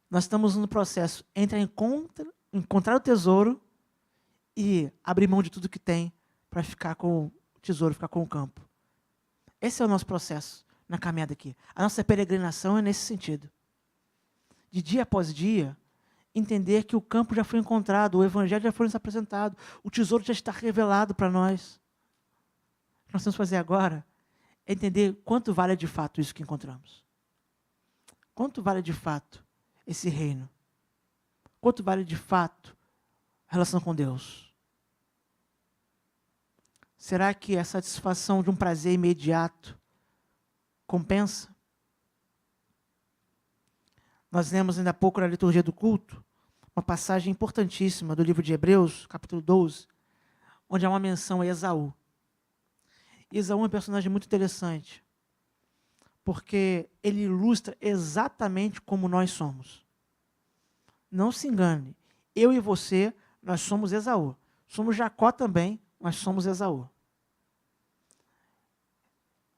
Nós estamos no processo entre encontrar o tesouro e abrir mão de tudo que tem para ficar com o tesouro, ficar com o campo. Esse é o nosso processo na caminhada aqui. A nossa peregrinação é nesse sentido. De dia após dia, entender que o campo já foi encontrado, o evangelho já foi nos apresentado, o tesouro já está revelado para nós. O que nós temos que fazer agora é entender quanto vale de fato isso que encontramos. Quanto vale de fato esse reino? Quanto vale de fato a relação com Deus? Será que a satisfação de um prazer imediato compensa? Nós lemos ainda há pouco na liturgia do culto uma passagem importantíssima do livro de Hebreus, capítulo 12, onde há uma menção a Esaú. Esaú é um personagem muito interessante, porque ele ilustra exatamente como nós somos. Não se engane, eu e você, nós somos Esaú. Somos Jacó também, nós somos Esaú.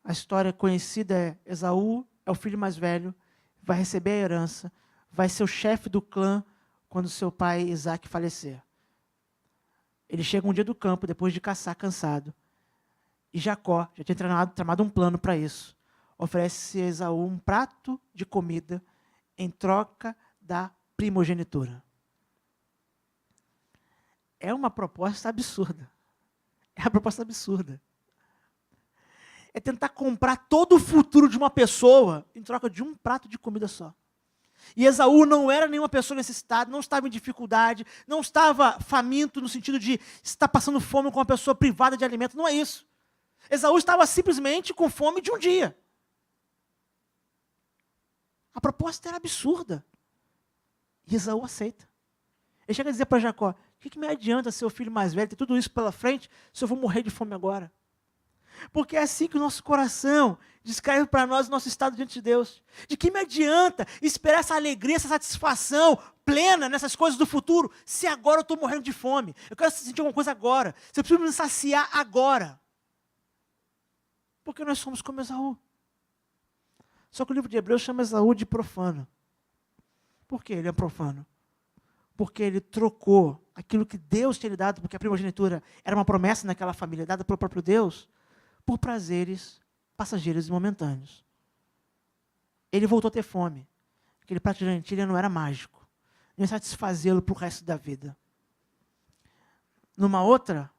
A história conhecida é Esaú é o filho mais velho, vai receber a herança, vai ser o chefe do clã quando seu pai Isaac falecer. Ele chega um dia do campo, depois de caçar, cansado. E Jacó já tinha tramado um plano para isso. Oferece a Esaú um prato de comida em troca da primogenitura. É uma proposta absurda. É uma proposta absurda. É tentar comprar todo o futuro de uma pessoa em troca de um prato de comida só. E Esaú não era nenhuma pessoa necessitada, não estava em dificuldade, não estava faminto no sentido de estar passando fome com uma pessoa privada de alimento, não é isso. Esaú estava simplesmente com fome de um dia. A proposta era absurda. E Esaú aceita. Ele chega a dizer para Jacó, o que me adianta ser o filho mais velho, ter tudo isso pela frente, se eu vou morrer de fome agora? Porque é assim que o nosso coração descreve para nós o nosso estado diante de Deus. De que me adianta esperar essa alegria, essa satisfação plena nessas coisas do futuro, se agora eu estou morrendo de fome? Eu quero sentir alguma coisa agora. Se eu preciso me saciar agora. Porque nós somos como Esaú. Só que o livro de Hebreus chama Esaú de profano. Por que ele é profano? Porque ele trocou aquilo que Deus tinha lhe dado, porque a primogenitura era uma promessa naquela família, dada pelo próprio Deus, por prazeres passageiros e momentâneos. Ele voltou a ter fome. Aquele prato de lentilha não era mágico. Não ia satisfazê-lo para o resto da vida. Numa outra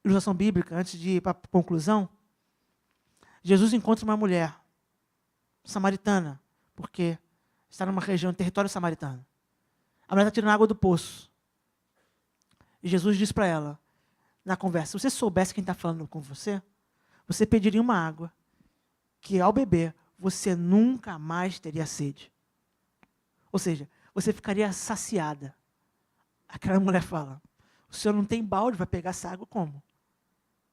ilustração bíblica, antes de ir para a conclusão, Jesus encontra uma mulher samaritana, porque está numa região, território samaritano. A mulher está tirando água do poço. E Jesus diz para ela, na conversa, se você soubesse quem está falando com você, você pediria uma água que, ao beber, você nunca mais teria sede. Ou seja, você ficaria saciada. Aquela mulher fala, o senhor não tem balde para pegar essa água como?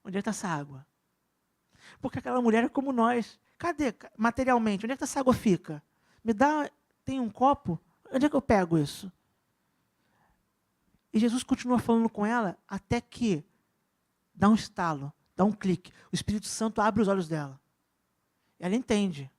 Onde é que está essa água? Porque aquela mulher é como nós. Cadê, materialmente, onde é que essa água fica? Me dá, tem um copo? Onde é que eu pego isso? E Jesus continua falando com ela até que dá um estalo, dá um clique. O Espírito Santo abre os olhos dela. Ela entende.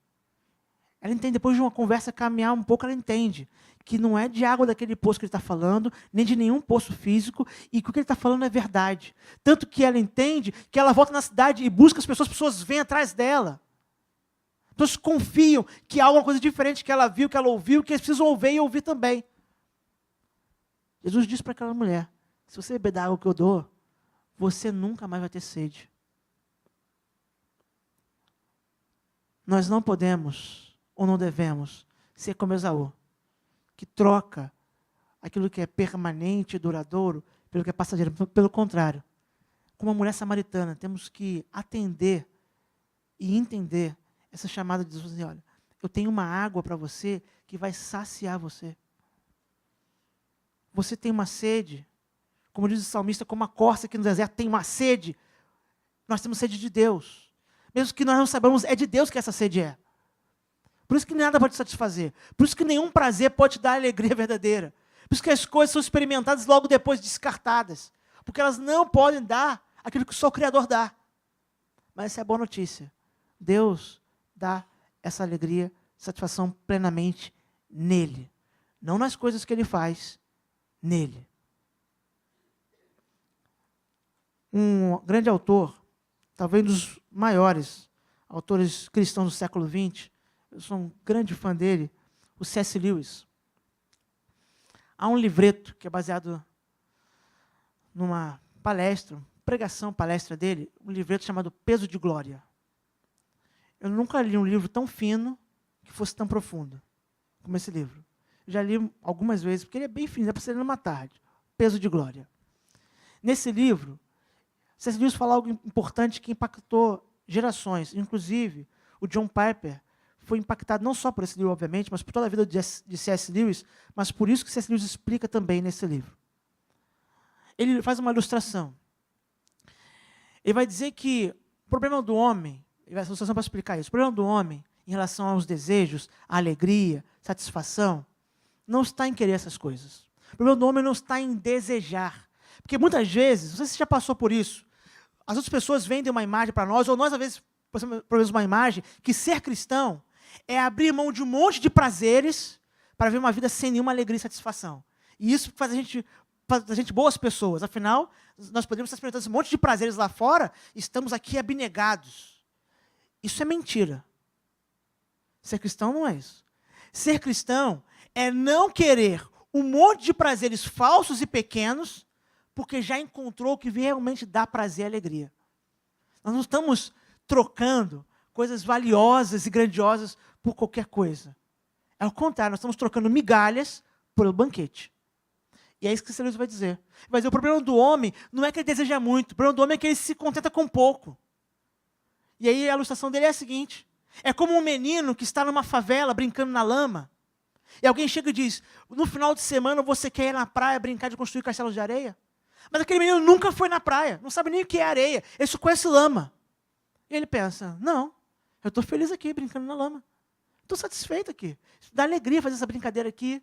Ela entende, depois de uma conversa caminhar um pouco, ela entende que não é de água daquele poço que ele está falando, nem de nenhum poço físico, e que o que ele está falando é verdade. Tanto que ela entende que ela volta na cidade e busca as pessoas vêm atrás dela. Pessoas confiam que há alguma coisa diferente que ela viu, que ela ouviu, que eles precisam ver e ouvir também. Jesus disse para aquela mulher, se você beber da água que eu dou, você nunca mais vai ter sede. Nós não podemos, ou não devemos, ser como Esaú, que troca aquilo que é permanente e duradouro pelo que é passageiro. Pelo contrário, como a mulher samaritana, temos que atender e entender essa chamada de Jesus. Olha, eu tenho uma água para você que vai saciar você. Você tem uma sede, como diz o salmista, como a corça aqui no deserto tem uma sede. Nós temos sede de Deus. Mesmo que nós não saibamos, é de Deus que essa sede é. Por isso que nada pode te satisfazer. Por isso que nenhum prazer pode te dar alegria verdadeira. Por isso que as coisas são experimentadas logo depois descartadas. Porque elas não podem dar aquilo que só o Criador dá. Mas essa é a boa notícia. Deus dá essa alegria, satisfação plenamente nele. Não nas coisas que ele faz, nele. Um grande autor, talvez um dos maiores autores cristãos do século XX, eu sou um grande fã dele, o C.S. Lewis. Há um livreto que é baseado numa palestra, palestra dele, um livreto chamado Peso de Glória. Eu nunca li um livro tão fino que fosse tão profundo como esse livro. Já li algumas vezes, porque ele é bem fino, dá para você ler numa tarde. Peso de Glória. Nesse livro, C.S. Lewis fala algo importante que impactou gerações. Inclusive, o John Piper foi impactado não só por esse livro, obviamente, mas por toda a vida de C.S. Lewis, mas por isso que C.S. Lewis explica também nesse livro. Ele faz uma ilustração. Ele vai dizer que o problema do homem, ele vai fazer uma ilustração para explicar isso, o problema do homem em relação aos desejos, à alegria, satisfação, não está em querer essas coisas. O problema do homem não está em desejar. Porque muitas vezes, não sei se você já passou por isso, as outras pessoas vendem uma imagem para nós, ou nós, às vezes, produzimos uma imagem, que ser cristão é abrir mão de um monte de prazeres para ver uma vida sem nenhuma alegria e satisfação. E isso faz a gente boas pessoas. Afinal, nós podemos estar experimentando esse monte de prazeres lá fora, estamos aqui abnegados. Isso é mentira. Ser cristão não é isso. Ser cristão é não querer um monte de prazeres falsos e pequenos, porque já encontrou o que realmente dá prazer e alegria. Nós não estamos trocando coisas valiosas e grandiosas por qualquer coisa. É o contrário, nós estamos trocando migalhas pelo banquete. E é isso que o Lewis vai dizer. Vai dizer, o problema do homem não é que ele deseja muito, o problema do homem é que ele se contenta com pouco. E aí a ilustração dele é a seguinte, é como um menino que está numa favela brincando na lama, e alguém chega e diz, no final de semana você quer ir na praia brincar de construir castelos de areia? Mas aquele menino nunca foi na praia, não sabe nem o que é areia, ele só conhece lama. E ele pensa, não, eu estou feliz aqui brincando na lama. Estou satisfeito aqui. Dá alegria fazer essa brincadeira aqui.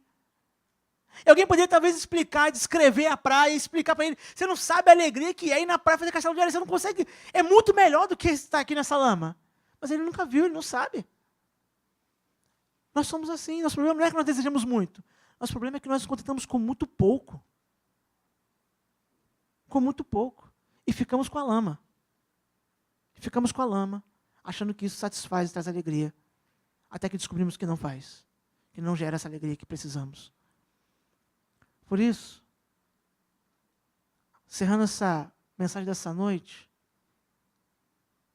E alguém poderia talvez explicar, descrever a praia, explicar para ele, você não sabe a alegria que é ir na praia fazer castelo de areia, você não consegue, é muito melhor do que estar aqui nessa lama. Mas ele nunca viu, ele não sabe. Nós somos assim. Nosso problema não é que nós desejamos muito. Nosso problema é que nós nos contentamos com muito pouco. Com muito pouco. E ficamos com a lama. Ficamos com a lama, achando que isso satisfaz e traz alegria. Até que descobrimos que não faz. Que não gera essa alegria que precisamos. Por isso, encerrando essa mensagem dessa noite,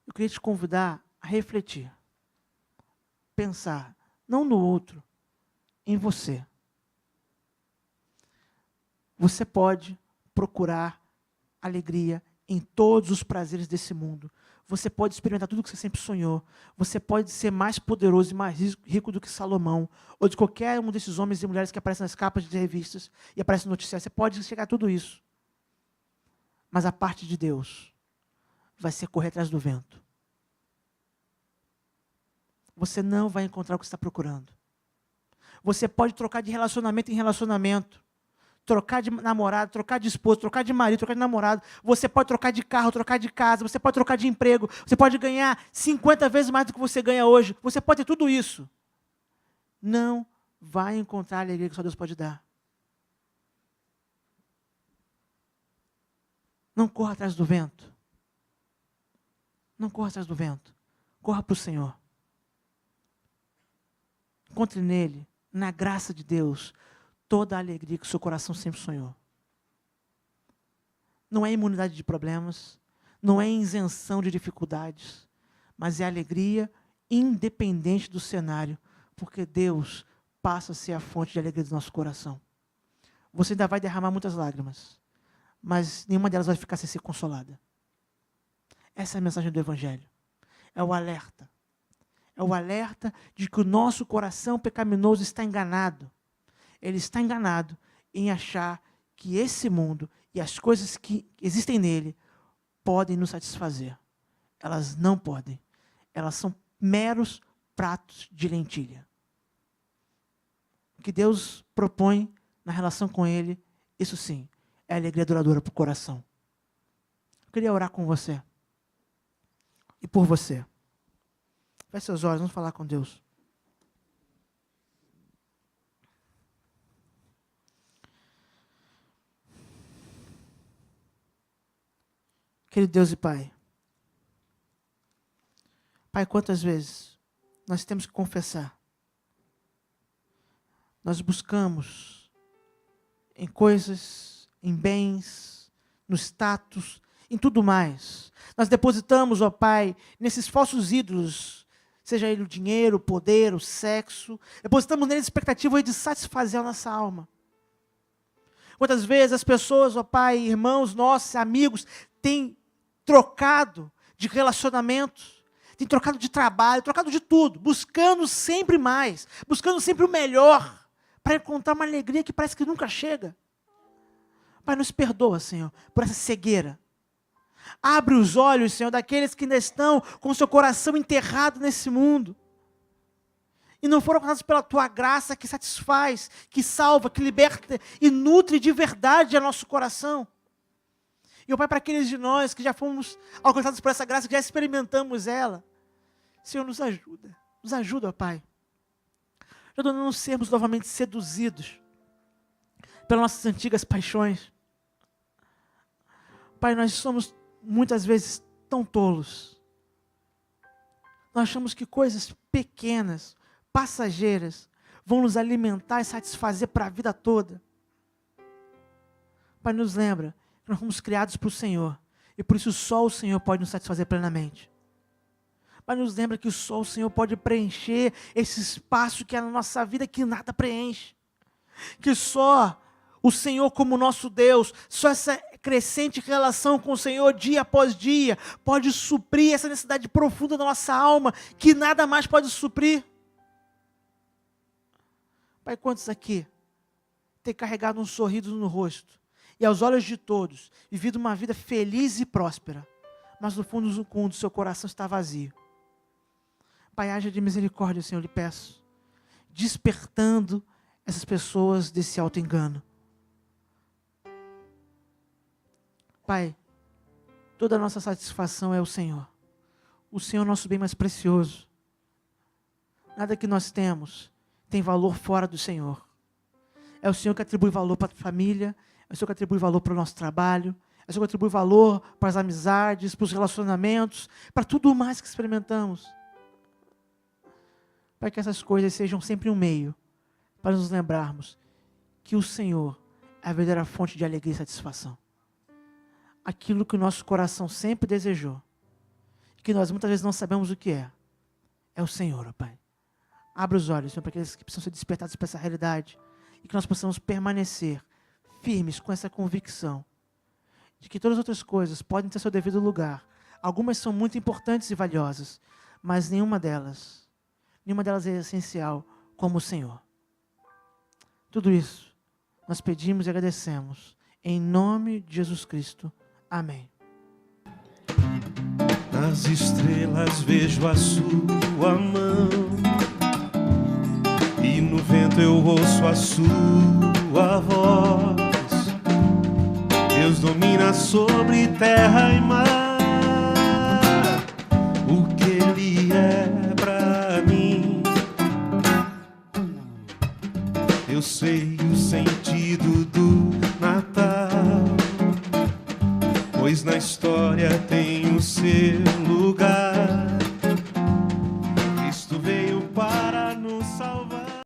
eu queria te convidar a refletir. Pensar, não no outro, em você. Você pode procurar alegria em todos os prazeres desse mundo. Você pode experimentar tudo o que você sempre sonhou. Você pode ser mais poderoso e mais rico do que Salomão, ou de qualquer um desses homens e mulheres que aparecem nas capas de revistas e aparecem no noticiário. Você pode chegar a tudo isso. Mas a parte de Deus vai ser correr atrás do vento. Você não vai encontrar o que você está procurando. Você pode trocar de relacionamento em relacionamento. Trocar de namorado, trocar de esposo, trocar de marido, trocar de namorado. Você pode trocar de carro, trocar de casa. Você pode trocar de emprego. Você pode ganhar 50 vezes mais do que você ganha hoje. Você pode ter tudo isso. Não vai encontrar a alegria que só Deus pode dar. Não corra atrás do vento. Não corra atrás do vento. Corra para o Senhor. Encontre nele, na graça de Deus, toda a alegria que o seu coração sempre sonhou. Não é imunidade de problemas, não é isenção de dificuldades, mas é alegria independente do cenário, porque Deus passa a ser a fonte de alegria do nosso coração. Você ainda vai derramar muitas lágrimas, mas nenhuma delas vai ficar sem ser consolada. Essa é a mensagem do Evangelho. É o alerta. É o alerta de que o nosso coração pecaminoso está enganado. Ele está enganado em achar que esse mundo e as coisas que existem nele podem nos satisfazer. Elas não podem. Elas são meros pratos de lentilha. O que Deus propõe na relação com Ele, isso sim, é alegria duradoura para o coração. Eu queria orar com você. E por você. Feche seus olhos, vamos falar com Deus. Querido Deus e Pai. Pai, quantas vezes nós temos que confessar? Nós buscamos em coisas, em bens, no status, em tudo mais. Nós depositamos, ó Pai, nesses falsos ídolos, seja ele o dinheiro, o poder, o sexo, depositamos neles expectativa de satisfazer a nossa alma. Quantas vezes as pessoas, ó Pai, irmãos nossos, amigos, têm trocado de relacionamentos, têm trocado de trabalho, trocado de tudo, buscando sempre mais, buscando sempre o melhor, para encontrar uma alegria que parece que nunca chega. Pai, nos perdoa, Senhor, por essa cegueira. Abre os olhos, Senhor, daqueles que ainda estão com o seu coração enterrado nesse mundo. E não foram alcançados pela Tua graça que satisfaz, que salva, que liberta e nutre de verdade a nosso coração. E, ó Pai, para aqueles de nós que já fomos alcançados por essa graça, que já experimentamos ela, Senhor, nos ajuda, ó Pai. Ajuda a não sermos novamente seduzidos pelas nossas antigas paixões. Pai, nós somos muitas vezes tão tolos. Nós achamos que coisas pequenas, passageiras, vão nos alimentar e satisfazer para a vida toda. Pai, nos lembra que nós fomos criados para o Senhor, e por isso só o Senhor pode nos satisfazer plenamente. Pai, nos lembra que só o Senhor pode preencher esse espaço que é na nossa vida que nada preenche. Que só o Senhor como nosso Deus, só essa crescente relação com o Senhor dia após dia, pode suprir essa necessidade profunda da nossa alma, que nada mais pode suprir. Pai, quantos aqui têm carregado um sorriso no rosto, e aos olhos de todos, vivido uma vida feliz e próspera, mas no fundo do seu coração está vazio. Pai, haja de misericórdia, Senhor, lhe peço, despertando essas pessoas desse auto-engano. Pai, toda a nossa satisfação é o Senhor. o Senhor é o nosso bem mais precioso. Nada que nós temos tem valor fora do Senhor. É o Senhor que atribui valor para a família, é o Senhor que atribui valor para o nosso trabalho, é o Senhor que atribui valor para as amizades, para os relacionamentos, para tudo mais que experimentamos. Para que essas coisas sejam sempre um meio para nos lembrarmos que o Senhor é a verdadeira fonte de alegria e satisfação. Aquilo que o nosso coração sempre desejou, que nós muitas vezes não sabemos o que é o Senhor, ó Pai. Abre os olhos, Senhor, para aqueles que precisam ser despertados para essa realidade e que nós possamos permanecer firmes com essa convicção de que todas as outras coisas podem ter seu devido lugar. Algumas são muito importantes e valiosas, mas nenhuma delas é essencial como o Senhor. Tudo isso nós pedimos e agradecemos em nome de Jesus Cristo. Amém. Nas estrelas vejo a sua mão, e no vento eu ouço a sua voz. Deus domina sobre terra e mar. O que Ele é pra mim, eu sei o sentido do Natal, pois na história tem o seu lugar.